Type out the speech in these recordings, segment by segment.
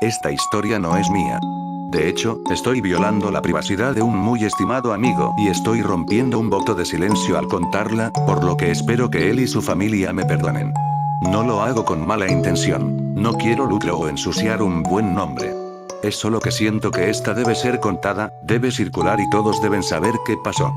esta historia no es mía. De hecho, estoy violando la privacidad de un muy estimado amigo y estoy rompiendo un voto de silencio al contarla, por lo que espero que él y su familia me perdonen. No lo hago con mala intención. No quiero lucro o ensuciar un buen nombre. Es solo que siento que esta debe ser contada, debe circular y todos deben saber qué pasó.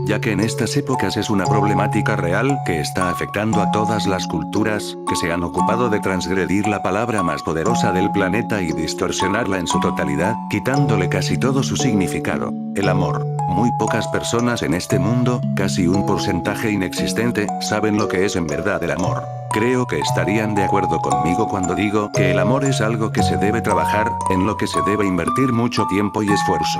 Ya que en estas épocas es una problemática real que está afectando a todas las culturas, que se han ocupado de transgredir la palabra más poderosa del planeta y distorsionarla en su totalidad, quitándole casi todo su significado, el amor. Muy pocas personas en este mundo, casi un porcentaje inexistente, saben lo que es en verdad el amor. Creo que estarían de acuerdo conmigo cuando digo que el amor es algo que se debe trabajar, en lo que se debe invertir mucho tiempo y esfuerzo.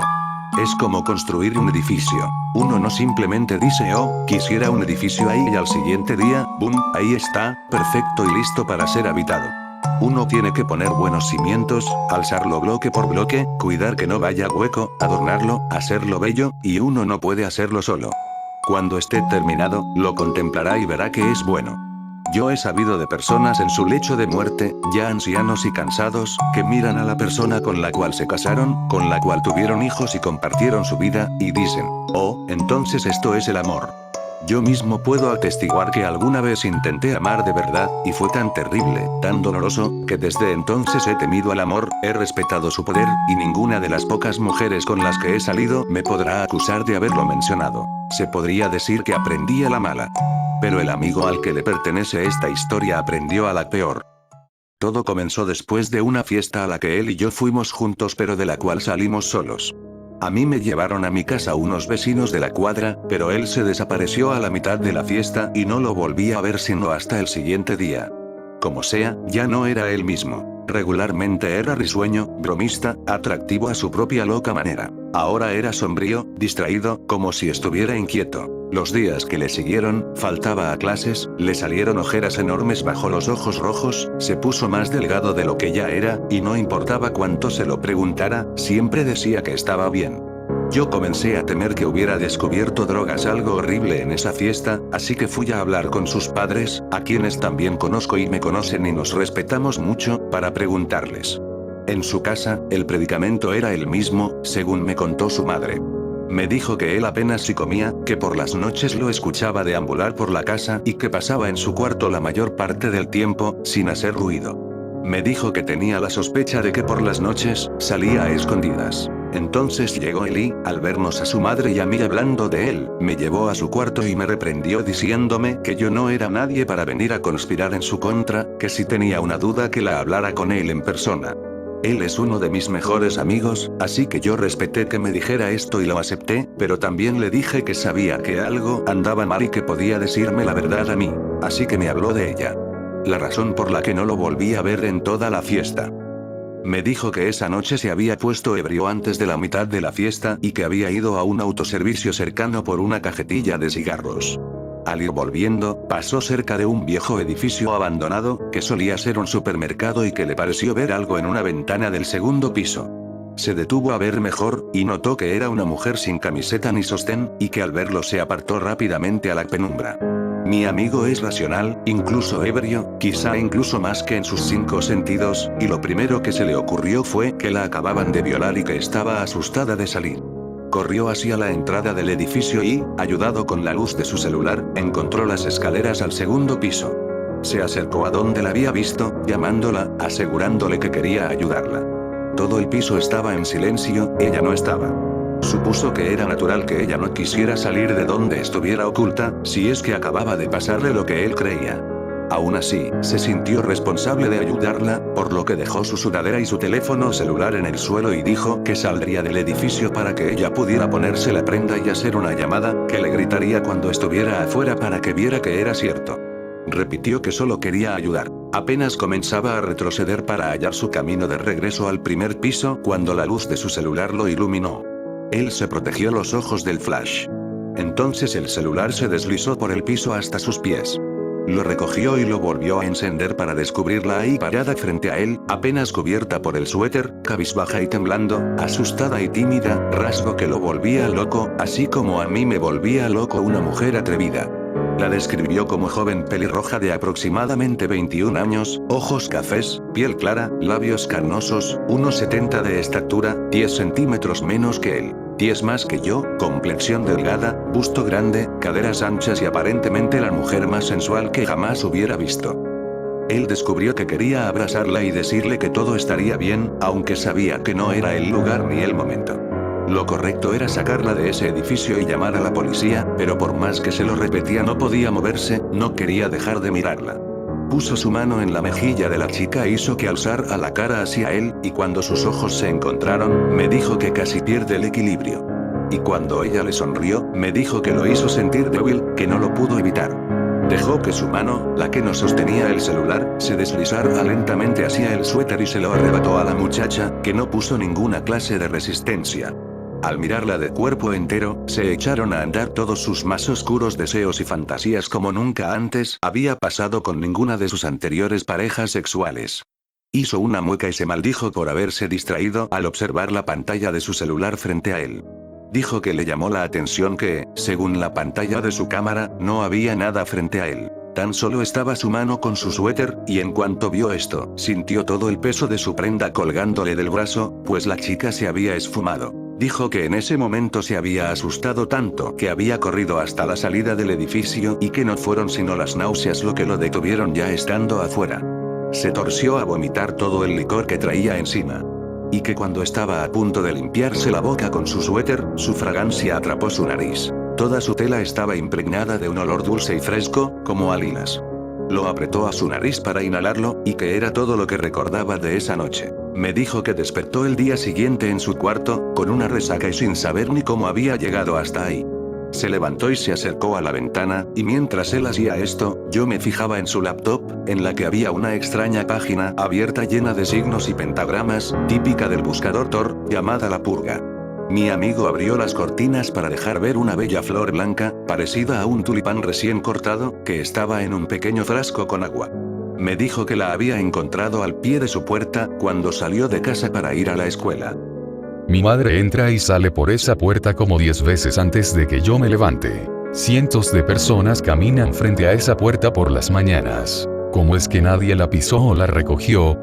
Es como construir un edificio. Uno no simplemente dice, oh, quisiera un edificio ahí y al siguiente día, boom, ahí está, perfecto y listo para ser habitado. Uno tiene que poner buenos cimientos, alzarlo bloque por bloque, cuidar que no vaya hueco, adornarlo, hacerlo bello, y uno no puede hacerlo solo. Cuando esté terminado, lo contemplará y verá que es bueno. Yo he sabido de personas en su lecho de muerte, ya ancianos y cansados, que miran a la persona con la cual se casaron, con la cual tuvieron hijos y compartieron su vida, y dicen, oh, entonces esto es el amor. Yo mismo puedo atestiguar que alguna vez intenté amar de verdad, y fue tan terrible, tan doloroso, que desde entonces he temido al amor, he respetado su poder, y ninguna de las pocas mujeres con las que he salido me podrá acusar de haberlo mencionado. Se podría decir que aprendí a la mala. Pero el amigo al que le pertenece esta historia aprendió a la peor. Todo comenzó después de una fiesta a la que él y yo fuimos juntos pero de la cual salimos solos. A mí me llevaron a mi casa unos vecinos de la cuadra, pero él se desapareció a la mitad de la fiesta y no lo volví a ver sino hasta el siguiente día. Como sea, ya no era él mismo. Regularmente era risueño, bromista, atractivo a su propia loca manera. Ahora era sombrío, distraído, como si estuviera inquieto. Los días que le siguieron, faltaba a clases, le salieron ojeras enormes bajo los ojos rojos, se puso más delgado de lo que ya era, y no importaba cuánto se lo preguntara, siempre decía que estaba bien. Yo comencé a temer que hubiera descubierto drogas, algo horrible en esa fiesta, así que fui a hablar con sus padres, a quienes también conozco y me conocen y nos respetamos mucho, para preguntarles. En su casa, el predicamento era el mismo, según me contó su madre. Me dijo que él apenas si comía, que por las noches lo escuchaba deambular por la casa y que pasaba en su cuarto la mayor parte del tiempo, sin hacer ruido. Me dijo que tenía la sospecha de que por las noches, salía a escondidas. Entonces llegó Eli, al vernos a su madre y a mí hablando de él, me llevó a su cuarto y me reprendió diciéndome que yo no era nadie para venir a conspirar en su contra, que si tenía una duda que la hablara con él en persona. Él es uno de mis mejores amigos, así que yo respeté que me dijera esto y lo acepté, pero también le dije que sabía que algo andaba mal y que podía decirme la verdad a mí. Así que me habló de ella. La razón por la que no lo volví a ver en toda la fiesta. Me dijo que esa noche se había puesto ebrio antes de la mitad de la fiesta y que había ido a un autoservicio cercano por una cajetilla de cigarros. Al ir volviendo, pasó cerca de un viejo edificio abandonado, que solía ser un supermercado y que le pareció ver algo en una ventana del segundo piso. Se detuvo a ver mejor, y notó que era una mujer sin camiseta ni sostén, y que al verlo se apartó rápidamente a la penumbra. Mi amigo es racional, incluso ebrio, quizá incluso más que en sus 5 sentidos, y lo primero que se le ocurrió fue que la acababan de violar y que estaba asustada de salir. Corrió hacia la entrada del edificio y, ayudado con la luz de su celular, encontró las escaleras al segundo piso. Se acercó a donde la había visto, llamándola, asegurándole que quería ayudarla. Todo el piso estaba en silencio, ella no estaba. Supuso que era natural que ella no quisiera salir de donde estuviera oculta, si es que acababa de pasarle lo que él creía. Aún así, se sintió responsable de ayudarla, por lo que dejó su sudadera y su teléfono celular en el suelo y dijo que saldría del edificio para que ella pudiera ponerse la prenda y hacer una llamada, que le gritaría cuando estuviera afuera para que viera que era cierto. Repitió que solo quería ayudar. Apenas comenzaba a retroceder para hallar su camino de regreso al primer piso cuando la luz de su celular lo iluminó. Él se protegió los ojos del flash. Entonces el celular se deslizó por el piso hasta sus pies. Lo recogió y lo volvió a encender para descubrirla ahí parada frente a él, apenas cubierta por el suéter, cabizbaja y temblando, asustada y tímida, rasgo que lo volvía loco, así como a mí me volvía loco una mujer atrevida. La describió como joven pelirroja de aproximadamente 21 años, ojos cafés, piel clara, labios carnosos, 1,70 de estatura, 10 centímetros menos que él. 10 más que yo, complexión delgada, busto grande, caderas anchas y aparentemente la mujer más sensual que jamás hubiera visto. Él descubrió que quería abrazarla y decirle que todo estaría bien, aunque sabía que no era el lugar ni el momento. Lo correcto era sacarla de ese edificio y llamar a la policía, pero por más que se lo repetía no podía moverse, no quería dejar de mirarla. Puso su mano en la mejilla de la chica e hizo que alzara la cara hacia él, y cuando sus ojos se encontraron, me dijo que casi pierde el equilibrio. Y cuando ella le sonrió, me dijo que lo hizo sentir débil, que no lo pudo evitar. Dejó que su mano, la que no sostenía el celular, se deslizara lentamente hacia el suéter y se lo arrebató a la muchacha, que no puso ninguna clase de resistencia. Al mirarla de cuerpo entero, se echaron a andar todos sus más oscuros deseos y fantasías como nunca antes había pasado con ninguna de sus anteriores parejas sexuales. Hizo una mueca y se maldijo por haberse distraído al observar la pantalla de su celular frente a él. Dijo que le llamó la atención que, según la pantalla de su cámara, no había nada frente a él. Tan solo estaba su mano con su suéter, y en cuanto vio esto, sintió todo el peso de su prenda colgándole del brazo, pues la chica se había esfumado. Dijo que en ese momento se había asustado tanto que había corrido hasta la salida del edificio y que no fueron sino las náuseas lo que lo detuvieron ya estando afuera. Se torció a vomitar todo el licor que traía encima. Y que cuando estaba a punto de limpiarse la boca con su suéter, su fragancia atrapó su nariz. Toda su tela estaba impregnada de un olor dulce y fresco, como a lilas. Lo apretó a su nariz para inhalarlo, y que era todo lo que recordaba de esa noche. Me dijo que despertó el día siguiente en su cuarto, con una resaca y sin saber ni cómo había llegado hasta ahí. Se levantó y se acercó a la ventana, y mientras él hacía esto, yo me fijaba en su laptop, en la que había una extraña página abierta llena de signos y pentagramas, típica del buscador Tor, llamada La Purga. Mi amigo abrió las cortinas para dejar ver una bella flor blanca, parecida a un tulipán recién cortado, que estaba en un pequeño frasco con agua. Me dijo que la había encontrado al pie de su puerta, cuando salió de casa para ir a la escuela. Mi madre entra y sale por esa puerta como 10 veces antes de que yo me levante. Cientos de personas caminan frente a esa puerta por las mañanas. ¿Cómo es que nadie la pisó o la recogió?,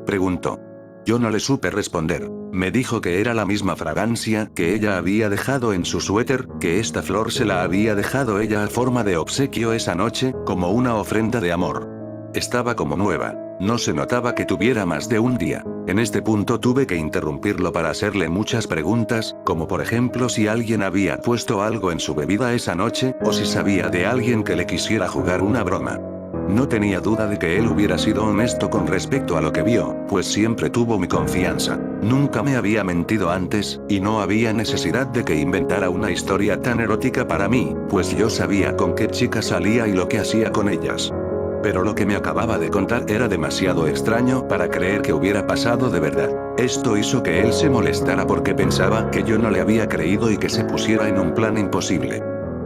preguntó. Yo no le supe responder. Me dijo que era la misma fragancia que ella había dejado en su suéter, que esta flor se la había dejado ella a forma de obsequio esa noche, como una ofrenda de amor. Estaba como nueva. No se notaba que tuviera más de un día. En este punto tuve que interrumpirlo para hacerle muchas preguntas, como por ejemplo si alguien había puesto algo en su bebida esa noche, o si sabía de alguien que le quisiera jugar una broma. No tenía duda de que él hubiera sido honesto con respecto a lo que vio, pues siempre tuvo mi confianza. Nunca me había mentido antes, y no había necesidad de que inventara una historia tan erótica para mí, pues yo sabía con qué chica salía y lo que hacía con ellas. Pero lo que me acababa de contar era demasiado extraño para creer que hubiera pasado de verdad. Esto hizo que él se molestara porque pensaba que yo no le había creído y que se pusiera en un plan imposible.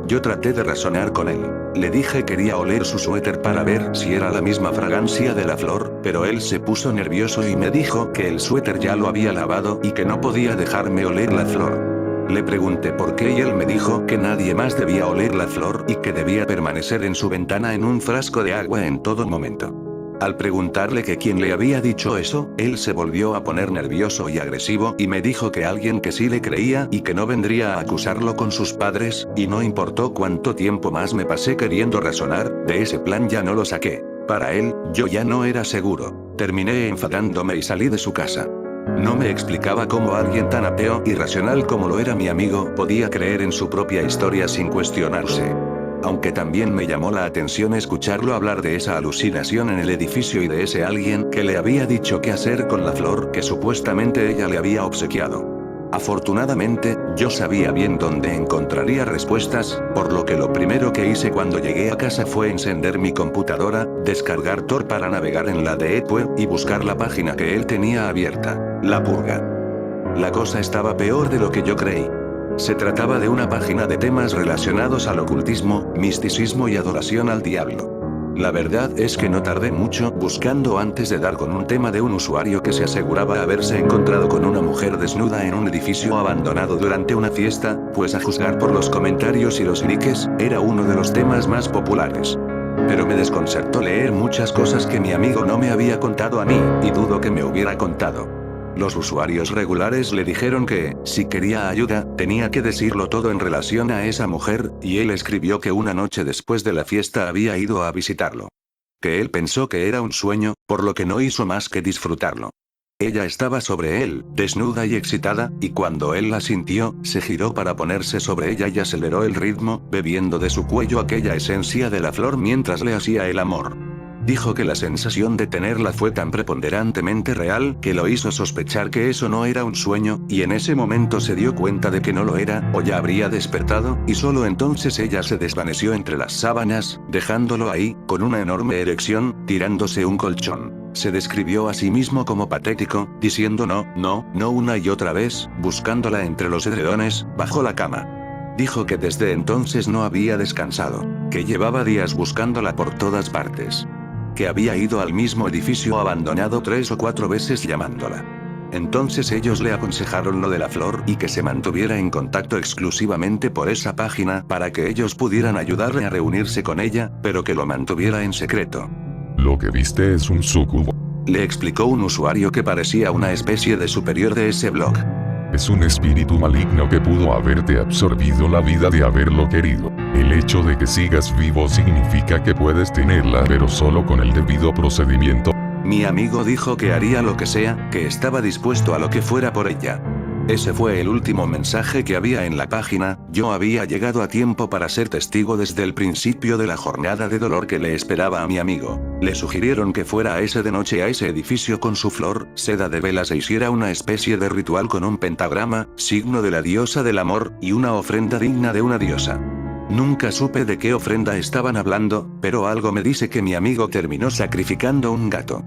Yo traté de razonar con él. Le dije que quería oler su suéter para ver si era la misma fragancia de la flor, pero él se puso nervioso y me dijo que el suéter ya lo había lavado y que no podía dejarme oler la flor. Le pregunté por qué y él me dijo que nadie más debía oler la flor y que debía permanecer en su ventana en un frasco de agua en todo momento. Al preguntarle que quién le había dicho eso, él se volvió a poner nervioso y agresivo y me dijo que alguien que sí le creía y que no vendría a acusarlo con sus padres, y no importó cuánto tiempo más me pasé queriendo razonar, de ese plan ya no lo saqué. Para él, yo ya no era seguro. Terminé enfadándome y salí de su casa. No me explicaba cómo alguien tan ateo y racional como lo era mi amigo podía creer en su propia historia sin cuestionarse. Aunque también me llamó la atención escucharlo hablar de esa alucinación en el edificio y de ese alguien que le había dicho qué hacer con la flor que supuestamente ella le había obsequiado. Afortunadamente, yo sabía bien dónde encontraría respuestas, por lo que lo primero que hice cuando llegué a casa fue encender mi computadora, descargar Tor para navegar en la Deep Web y buscar la página que él tenía abierta, La Purga. La cosa estaba peor de lo que yo creí. Se trataba de una página de temas relacionados al ocultismo, misticismo y adoración al diablo. La verdad es que no tardé mucho buscando antes de dar con un tema de un usuario que se aseguraba haberse encontrado con una mujer desnuda en un edificio abandonado durante una fiesta, pues a juzgar por los comentarios y los likes, era uno de los temas más populares. Pero me desconcertó leer muchas cosas que mi amigo no me había contado a mí, y dudo que me hubiera contado. Los usuarios regulares le dijeron que, si quería ayuda, tenía que decirlo todo en relación a esa mujer, y él escribió que una noche después de la fiesta había ido a visitarlo. Que él pensó que era un sueño, por lo que no hizo más que disfrutarlo. Ella estaba sobre él, desnuda y excitada, y cuando él la sintió, se giró para ponerse sobre ella y aceleró el ritmo, bebiendo de su cuello aquella esencia de la flor mientras le hacía el amor. Dijo que la sensación de tenerla fue tan preponderantemente real que lo hizo sospechar que eso no era un sueño, y en ese momento se dio cuenta de que no lo era, o ya habría despertado, y solo entonces ella se desvaneció entre las sábanas, dejándolo ahí, con una enorme erección, tirándose un colchón. Se describió a sí mismo como patético, diciendo no una y otra vez, buscándola entre los edredones, bajo la cama. Dijo que desde entonces no había descansado, que llevaba días buscándola por todas partes. Que había ido al mismo edificio abandonado 3 o 4 veces llamándola. Entonces ellos le aconsejaron lo de la flor y que se mantuviera en contacto exclusivamente por esa página para que ellos pudieran ayudarle a reunirse con ella, pero que lo mantuviera en secreto. Lo que viste es un sucubo. Le explicó un usuario que parecía una especie de superior de ese blog. Es un espíritu maligno que pudo haberte absorbido la vida de haberlo querido. El hecho de que sigas vivo significa que puedes tenerla, pero solo con el debido procedimiento. Mi amigo dijo que haría lo que sea, que estaba dispuesto a lo que fuera por ella. Ese fue el último mensaje que había en la página. Yo había llegado a tiempo para ser testigo desde el principio de la jornada de dolor que le esperaba a mi amigo. Le sugirieron que fuera a ese de noche a ese edificio con su flor, seda de velas e hiciera una especie de ritual con un pentagrama, signo de la diosa del amor, y una ofrenda digna de una diosa. Nunca supe de qué ofrenda estaban hablando, pero algo me dice que mi amigo terminó sacrificando un gato.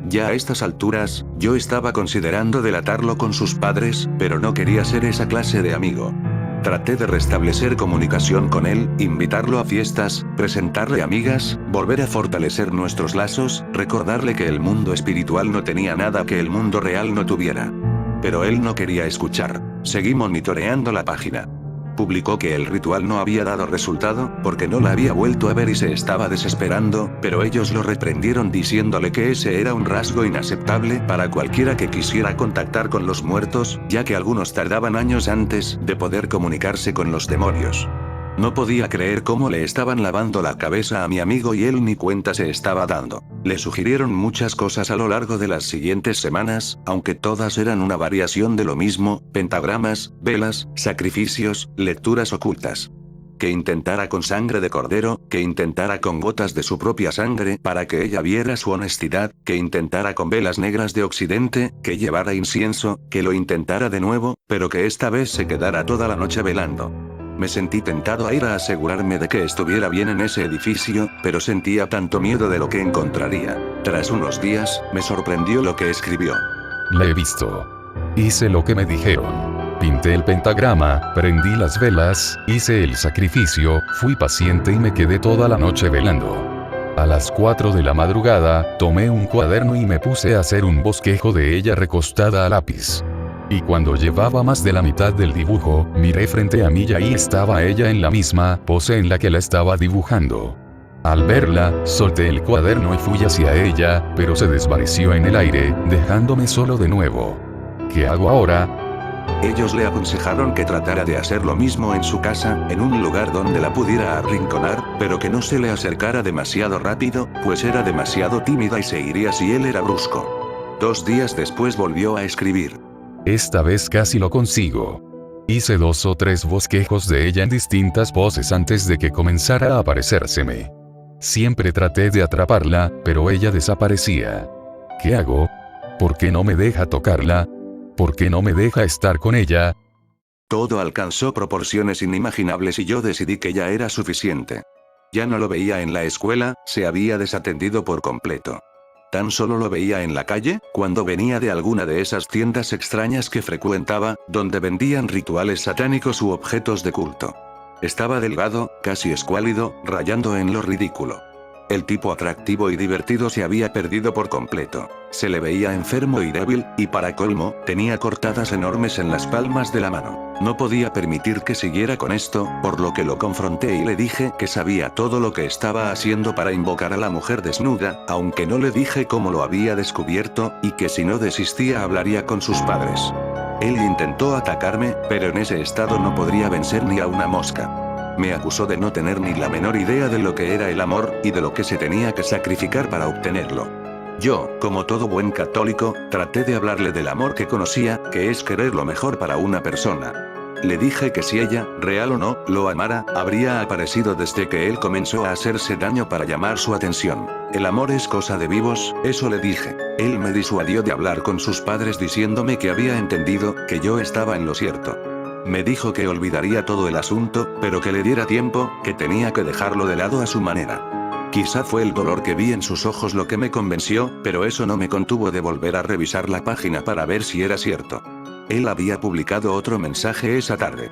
Ya a estas alturas, yo estaba considerando delatarlo con sus padres, pero no quería ser esa clase de amigo. Traté de restablecer comunicación con él, invitarlo a fiestas, presentarle amigas, volver a fortalecer nuestros lazos, recordarle que el mundo espiritual no tenía nada que el mundo real no tuviera. Pero él no quería escuchar. Seguí monitoreando la página. Publicó que el ritual no había dado resultado, porque no la había vuelto a ver y se estaba desesperando, pero ellos lo reprendieron diciéndole que ese era un rasgo inaceptable para cualquiera que quisiera contactar con los muertos, ya que algunos tardaban años antes de poder comunicarse con los demonios. No podía creer cómo le estaban lavando la cabeza a mi amigo y él ni cuenta se estaba dando. Le sugirieron muchas cosas a lo largo de las siguientes semanas, aunque todas eran una variación de lo mismo: pentagramas, velas, sacrificios, lecturas ocultas. Que intentara con sangre de cordero, que intentara con gotas de su propia sangre para que ella viera su honestidad, que intentara con velas negras de Occidente, que llevara incienso, que lo intentara de nuevo, pero que esta vez se quedara toda la noche velando. Me sentí tentado a ir a asegurarme de que estuviera bien en ese edificio, pero sentía tanto miedo de lo que encontraría. Tras unos días, me sorprendió lo que escribió. La he visto. Hice lo que me dijeron. Pinté el pentagrama, prendí las velas, hice el sacrificio, fui paciente y me quedé toda la noche velando. A las 4 de la madrugada, tomé un cuaderno y me puse a hacer un bosquejo de ella recostada a lápiz. Y cuando llevaba más de la mitad del dibujo, miré frente a mí y ahí estaba ella en la misma pose en la que la estaba dibujando. Al verla, solté el cuaderno y fui hacia ella, pero se desvaneció en el aire, dejándome solo de nuevo. ¿Qué hago ahora? Ellos le aconsejaron que tratara de hacer lo mismo en su casa, en un lugar donde la pudiera arrinconar, pero que no se le acercara demasiado rápido, pues era demasiado tímida y se iría si él era brusco. 2 días después volvió a escribir. Esta vez casi lo consigo. Hice 2 o 3 bosquejos de ella en distintas poses antes de que comenzara a aparecérseme. Siempre traté de atraparla, pero ella desaparecía. ¿Qué hago? ¿Por qué no me deja tocarla? ¿Por qué no me deja estar con ella? Todo alcanzó proporciones inimaginables y yo decidí que ya era suficiente. Ya no lo veía en la escuela, se había desatendido por completo. Tan solo lo veía en la calle, cuando venía de alguna de esas tiendas extrañas que frecuentaba, donde vendían rituales satánicos u objetos de culto. Estaba delgado, casi escuálido, rayando en lo ridículo. El tipo atractivo y divertido se había perdido por completo. Se le veía enfermo y débil, y para colmo, tenía cortadas enormes en las palmas de la mano. No podía permitir que siguiera con esto, por lo que lo confronté y le dije que sabía todo lo que estaba haciendo para invocar a la mujer desnuda, aunque no le dije cómo lo había descubierto, y que si no desistía hablaría con sus padres. Él intentó atacarme, pero en ese estado no podría vencer ni a una mosca. Me acusó de no tener ni la menor idea de lo que era el amor, y de lo que se tenía que sacrificar para obtenerlo. Yo, como todo buen católico, traté de hablarle del amor que conocía, que es querer lo mejor para una persona. Le dije que si ella, real o no, lo amara, habría aparecido desde que él comenzó a hacerse daño para llamar su atención. El amor es cosa de vivos, eso le dije. Él me disuadió de hablar con sus padres diciéndome que había entendido, que yo estaba en lo cierto. Me dijo que olvidaría todo el asunto, pero que le diera tiempo, que tenía que dejarlo de lado a su manera. Quizá fue el dolor que vi en sus ojos lo que me convenció, pero eso no me contuvo de volver a revisar la página para ver si era cierto. Él había publicado otro mensaje esa tarde.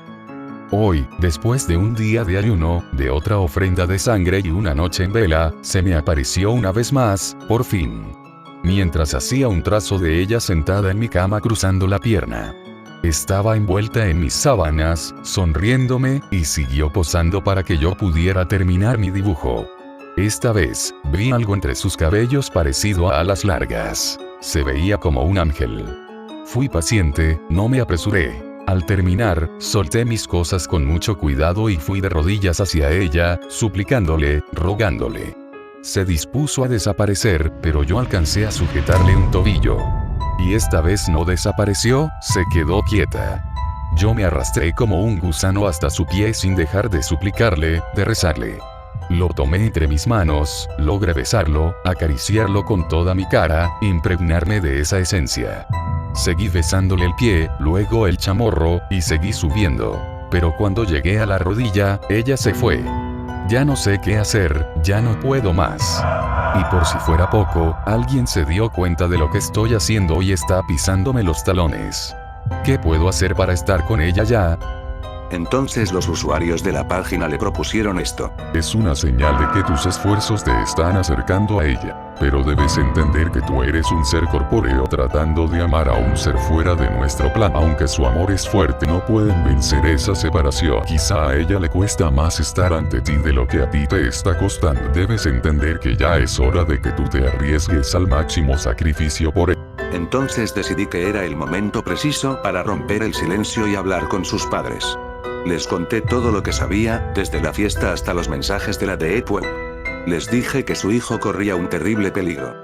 Hoy, después de un día de ayuno, de otra ofrenda de sangre y una noche en vela, se me apareció una vez más, por fin. Mientras hacía un trazo de ella sentada en mi cama cruzando la pierna. Estaba envuelta en mis sábanas, sonriéndome, y siguió posando para que yo pudiera terminar mi dibujo. Esta vez, vi algo entre sus cabellos parecido a alas largas. Se veía como un ángel. Fui paciente, no me apresuré. Al terminar, solté mis cosas con mucho cuidado y fui de rodillas hacia ella, suplicándole, rogándole. Se dispuso a desaparecer, pero yo alcancé a sujetarle un tobillo. Y esta vez no desapareció, se quedó quieta. Yo me arrastré como un gusano hasta su pie sin dejar de suplicarle, de rezarle. Lo tomé entre mis manos, logré besarlo, acariciarlo con toda mi cara, impregnarme de esa esencia. Seguí besándole el pie, luego el chamorro, y seguí subiendo. Pero cuando llegué a la rodilla, ella se fue. Ya no sé qué hacer, ya no puedo más. Y por si fuera poco, alguien se dio cuenta de lo que estoy haciendo y está pisándome los talones. ¿Qué puedo hacer para estar con ella ya? Entonces los usuarios de la página le propusieron esto. Es una señal de que tus esfuerzos te están acercando a ella. Pero debes entender que tú eres un ser corpóreo tratando de amar a un ser fuera de nuestro plan. Aunque su amor es fuerte, no pueden vencer esa separación. Quizá a ella le cuesta más estar ante ti de lo que a ti te está costando. Debes entender que ya es hora de que tú te arriesgues al máximo sacrificio por él. Entonces decidí que era el momento preciso para romper el silencio y hablar con sus padres. Les conté todo lo que sabía, desde la fiesta hasta los mensajes de la Deep Web. Les dije que su hijo corría un terrible peligro.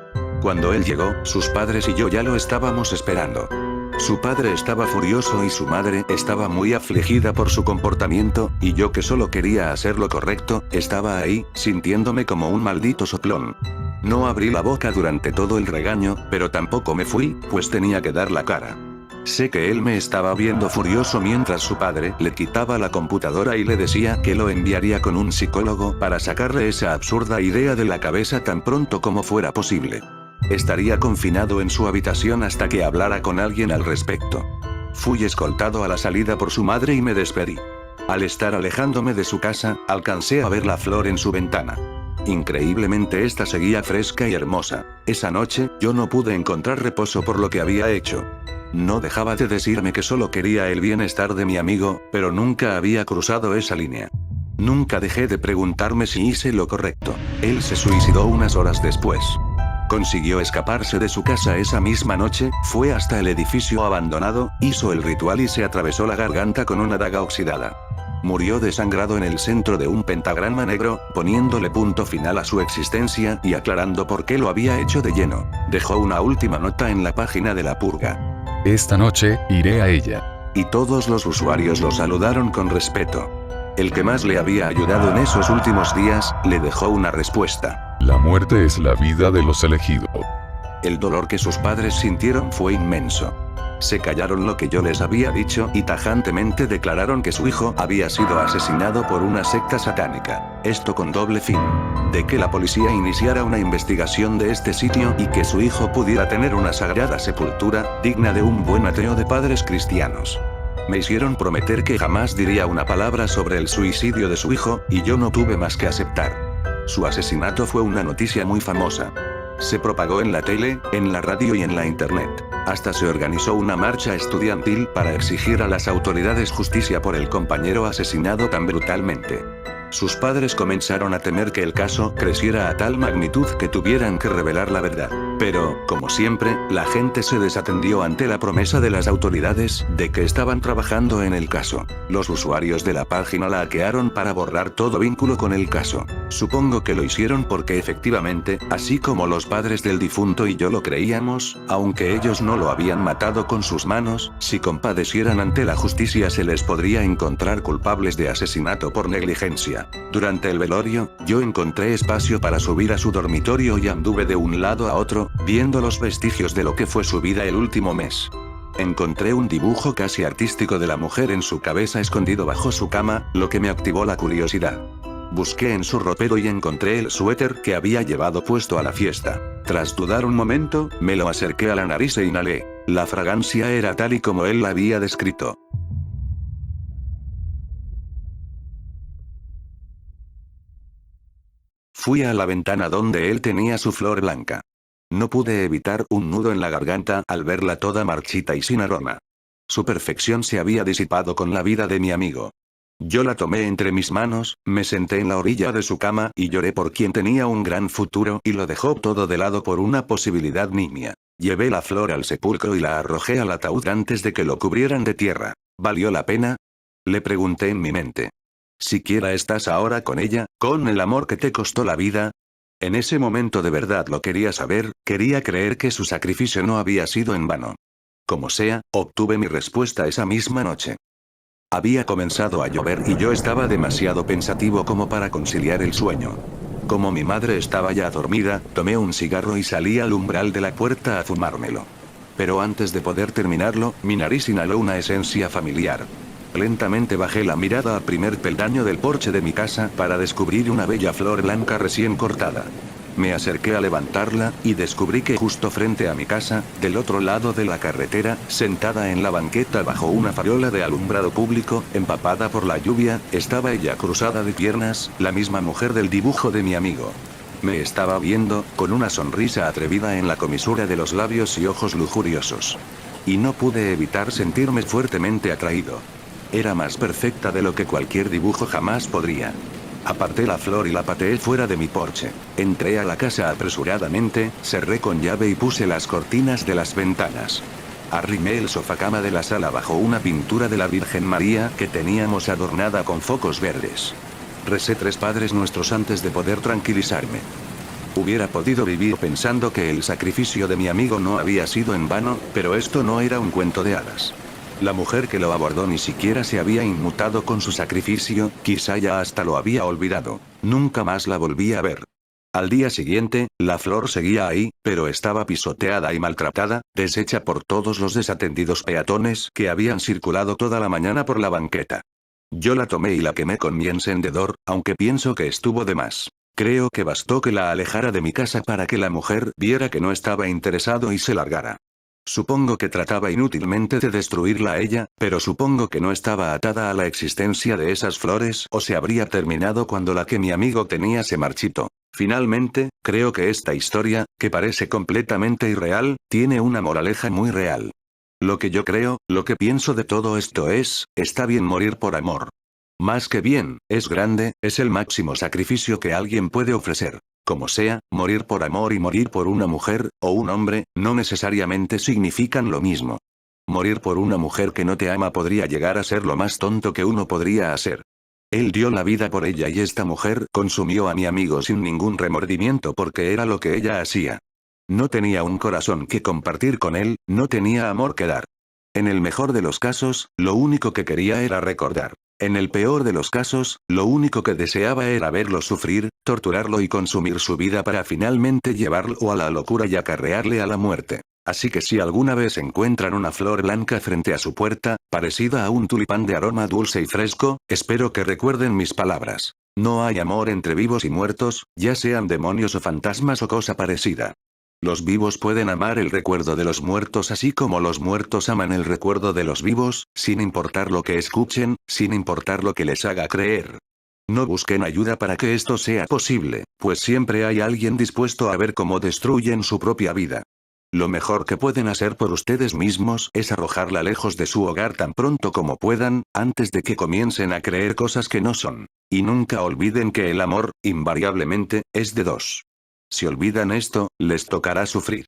Cuando él llegó, sus padres y yo ya lo estábamos esperando. Su padre estaba furioso y su madre estaba muy afligida por su comportamiento, y yo que solo quería hacer lo correcto, estaba ahí, sintiéndome como un maldito soplón. No abrí la boca durante todo el regaño, pero tampoco me fui, pues tenía que dar la cara. Sé que él me estaba viendo furioso mientras su padre le quitaba la computadora y le decía que lo enviaría con un psicólogo para sacarle esa absurda idea de la cabeza tan pronto como fuera posible. Estaría confinado en su habitación hasta que hablara con alguien al respecto. Fui escoltado a la salida por su madre y me despedí. Al estar alejándome de su casa, alcancé a ver la flor en su ventana. Increíblemente esta seguía fresca y hermosa. Esa noche, yo no pude encontrar reposo por lo que había hecho. No dejaba de decirme que solo quería el bienestar de mi amigo, pero nunca había cruzado esa línea. Nunca dejé de preguntarme si hice lo correcto. Él se suicidó unas horas después. Consiguió escaparse de su casa esa misma noche, fue hasta el edificio abandonado, hizo el ritual y se atravesó la garganta con una daga oxidada. Murió desangrado en el centro de un pentagrama negro, poniéndole punto final a su existencia y aclarando por qué lo había hecho de lleno. Dejó una última nota en la página de la purga. Esta noche, iré a ella. Y todos los usuarios lo saludaron con respeto. El que más le había ayudado en esos últimos días, le dejó una respuesta. La muerte es la vida de los elegidos. El dolor que sus padres sintieron fue inmenso. Se callaron lo que yo les había dicho y tajantemente declararon que su hijo había sido asesinado por una secta satánica. Esto con doble fin. De que la policía iniciara una investigación de este sitio y que su hijo pudiera tener una sagrada sepultura, digna de un buen ateo de padres cristianos. Me hicieron prometer que jamás diría una palabra sobre el suicidio de su hijo, y yo no tuve más que aceptar. Su asesinato fue una noticia muy famosa. Se propagó en la tele, en la radio y en la internet. Hasta se organizó una marcha estudiantil para exigir a las autoridades justicia por el compañero asesinado tan brutalmente. Sus padres comenzaron a temer que el caso creciera a tal magnitud que tuvieran que revelar la verdad. Pero, como siempre, la gente se desatendió ante la promesa de las autoridades de que estaban trabajando en el caso. Los usuarios de la página la hackearon para borrar todo vínculo con el caso. Supongo que lo hicieron porque efectivamente, así como los padres del difunto y yo lo creíamos, aunque ellos no lo habían matado con sus manos, si compadecieran ante la justicia se les podría encontrar culpables de asesinato por negligencia. Durante el velorio, yo encontré espacio para subir a su dormitorio y anduve de un lado a otro, viendo los vestigios de lo que fue su vida el último mes. Encontré un dibujo casi artístico de la mujer en su cabeza escondido bajo su cama, lo que me activó la curiosidad. Busqué en su ropero y encontré el suéter que había llevado puesto a la fiesta. Tras dudar un momento, me lo acerqué a la nariz e inhalé. La fragancia era tal y como él la había descrito. Fui a la ventana donde él tenía su flor blanca. No pude evitar un nudo en la garganta al verla toda marchita y sin aroma. Su perfección se había disipado con la vida de mi amigo. Yo la tomé entre mis manos, me senté en la orilla de su cama y lloré por quien tenía un gran futuro y lo dejó todo de lado por una posibilidad nimia. Llevé la flor al sepulcro y la arrojé al ataúd antes de que lo cubrieran de tierra. ¿Valió la pena? Le pregunté en mi mente. ¿Siquiera estás ahora con ella, con el amor que te costó la vida? En ese momento de verdad lo quería saber, quería creer que su sacrificio no había sido en vano. Como sea, obtuve mi respuesta esa misma noche. Había comenzado a llover y yo estaba demasiado pensativo como para conciliar el sueño. Como mi madre estaba ya dormida, tomé un cigarro y salí al umbral de la puerta a fumármelo. Pero antes de poder terminarlo, mi nariz inhaló una esencia familiar. Lentamente bajé la mirada al primer peldaño del porche de mi casa para descubrir una bella flor blanca recién cortada. Me acerqué a levantarla, y descubrí que justo frente a mi casa, del otro lado de la carretera, sentada en la banqueta bajo una farola de alumbrado público, empapada por la lluvia, estaba ella cruzada de piernas, la misma mujer del dibujo de mi amigo. Me estaba viendo, con una sonrisa atrevida en la comisura de los labios y ojos lujuriosos. Y no pude evitar sentirme fuertemente atraído. Era más perfecta de lo que cualquier dibujo jamás podría. Aparté la flor y la pateé fuera de mi porche. Entré a la casa apresuradamente, cerré con llave y puse las cortinas de las ventanas. Arrimé el sofacama de la sala bajo una pintura de la Virgen María que teníamos adornada con focos verdes. Recé 3 Padres Nuestros antes de poder tranquilizarme. Hubiera podido vivir pensando que el sacrificio de mi amigo no había sido en vano, pero esto no era un cuento de hadas. La mujer que lo abordó ni siquiera se había inmutado con su sacrificio, quizá ya hasta lo había olvidado. Nunca más la volví a ver. Al día siguiente, la flor seguía ahí, pero estaba pisoteada y maltratada, deshecha por todos los desatendidos peatones que habían circulado toda la mañana por la banqueta. Yo la tomé y la quemé con mi encendedor, aunque pienso que estuvo de más. Creo que bastó que la alejara de mi casa para que la mujer viera que no estaba interesado y se largara. Supongo que trataba inútilmente de destruirla a ella, pero supongo que no estaba atada a la existencia de esas flores o se habría terminado cuando la que mi amigo tenía se marchitó. Finalmente, creo que esta historia, que parece completamente irreal, tiene una moraleja muy real. Lo que yo creo, lo que pienso de todo esto es, está bien morir por amor. Más que bien, es grande, es el máximo sacrificio que alguien puede ofrecer. Como sea, morir por amor y morir por una mujer, o un hombre, no necesariamente significan lo mismo. Morir por una mujer que no te ama podría llegar a ser lo más tonto que uno podría hacer. Él dio la vida por ella y esta mujer consumió a mi amigo sin ningún remordimiento porque era lo que ella hacía. No tenía un corazón que compartir con él, no tenía amor que dar. En el mejor de los casos, lo único que quería era recordar. En el peor de los casos, lo único que deseaba era verlo sufrir, torturarlo y consumir su vida para finalmente llevarlo a la locura y acarrearle a la muerte. Así que si alguna vez encuentran una flor blanca frente a su puerta, parecida a un tulipán de aroma dulce y fresco, espero que recuerden mis palabras. No hay amor entre vivos y muertos, ya sean demonios o fantasmas o cosa parecida. Los vivos pueden amar el recuerdo de los muertos así como los muertos aman el recuerdo de los vivos, sin importar lo que escuchen, sin importar lo que les haga creer. No busquen ayuda para que esto sea posible, pues siempre hay alguien dispuesto a ver cómo destruyen su propia vida. Lo mejor que pueden hacer por ustedes mismos es arrojarla lejos de su hogar tan pronto como puedan, antes de que comiencen a creer cosas que no son. Y nunca olviden que el amor, invariablemente, es de dos. Si olvidan esto, les tocará sufrir.